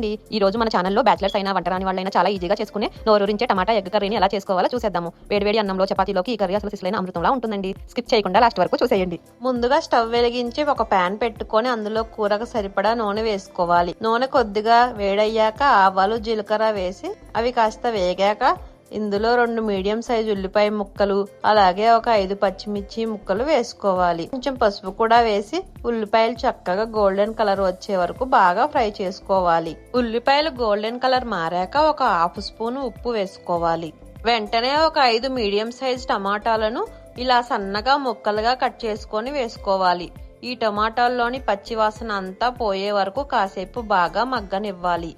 ఈ రోజు మన ఛానల్లో బ్యాచిలర్స్ అయినా వంటరాని వాళ్ళైనా చాలా ఈజీగా చేసుకునే నోరూరించే టమాటా ఎగ్ కర్రీని ఎలా చేసుకోవాలో చూసేద్దాము. వేడివేడి అన్నంలో చపాతీలోకి ఈ కర్రీ అసలు సిసలైన అమృతంలా ఉంటుందండి. స్కిప్ చేయకుండా లాస్ట్ వరకు చూసేయండి. ముందుగా స్టవ్ వెలిగించి ఒక ప్యాన్ పెట్టుకొని అందులో కూరకు సరిపడా నూనె వేసుకోవాలి. నూనె కొద్దిగా వేడయ్యాక ఆవాలు జీలకర్ర వేసి అవి కాస్త వేగాక ఇందులో 2 మీడియం సైజు ఉల్లిపాయ ముక్కలు అలాగే ఒక 5 పచ్చిమిర్చి ముక్కలు వేసుకోవాలి. కొంచెం పసుపు కూడా వేసి ఉల్లిపాయలు చక్కగా గోల్డెన్ కలర్ వచ్చే వరకు బాగా ఫ్రై చేసుకోవాలి. ఉల్లిపాయలు గోల్డెన్ కలర్ మారాక ఒక 1/2 స్పూన్ ఉప్పు వేసుకోవాలి. వెంటనే ఒక 5 మీడియం సైజ్ టమాటాలను ఇలా సన్నగా ముక్కలుగా కట్ చేసుకొని వేసుకోవాలి. ఈ టమాటాల్లోని పచ్చివాసన అంతా పోయే వరకు కాసేపు బాగా మగ్గనివ్వాలి.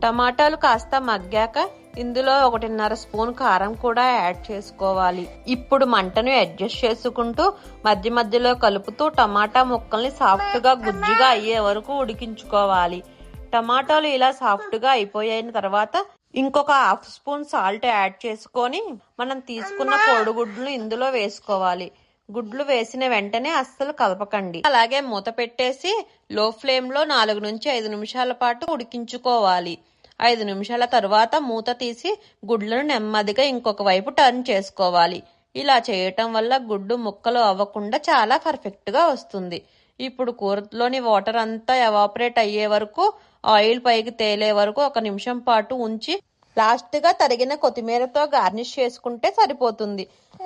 టమాటాలు కాస్త మగ్గాక ఇందులో 1.5 స్పూన్ కారం కూడా యాడ్ చేసుకోవాలి. ఇప్పుడు మంటను అడ్జస్ట్ చేసుకుంటూ మధ్య మధ్యలో కలుపుతూ టమాటా ముక్కల్ని సాఫ్ట్ గా గుజ్జుగా అయ్యే వరకు ఉడికించుకోవాలి. టమాటాలు ఇలా సాఫ్ట్ గా అయిపోయిన తర్వాత ఇంకొక 1/2 స్పూన్ సాల్ట్ యాడ్ చేసుకొని మనం తీసుకున్న కోడిగుడ్లు ఇందులో వేసుకోవాలి. గుడ్లు వేసిన వెంటనే అస్సలు కలపకండి. అలాగే మూత పెట్టేసి లో ఫ్లేమ్ లో 4 నుంచి 5 నిమిషాల పాటు ఉడికించుకోవాలి. 5 నిమిషాల తర్వాత మూత తీసి గుడ్లను నెమ్మదిగా ఇంకొక వైపు టర్న్ చేసుకోవాలి. ఇలా చేయటం వల్ల గుడ్డు ముక్కలు అవ్వకుండా చాలా పర్ఫెక్ట్ గా వస్తుంది. ఇప్పుడు కూరలోని వాటర్ అంతా ఎవాపరేట్ అయ్యే వరకు ఆయిల్ పైకి తేలే వరకు 1 నిమిషం పాటు ఉంచి లాస్ట్ గా తరిగిన కొత్తిమీరతో గార్నిష్ చేసుకుంటే సరిపోతుంది.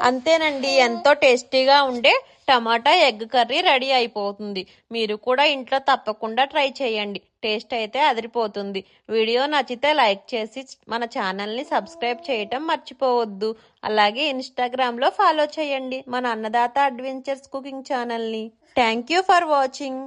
అంతేనండి, ఎంతో టేస్టీగా ఉండే టమాటా ఎగ్ కర్రీ రెడీ అయిపోతుంది. మీరు కూడా ఇంట్లో తప్పకుండా ట్రై చేయండి. టేస్ట్ అయితే అదిరిపోతుంది. వీడియో నచ్చితే లైక్ చేసి మన ఛానల్ని సబ్స్క్రైబ్ చేయటం మర్చిపోవద్దు. అలాగే ఇన్స్టాగ్రామ్లో ఫాలో చేయండి మన అన్నదాత అడ్వెంచర్స్ కుకింగ్ ఛానల్ని. Thank you for watching.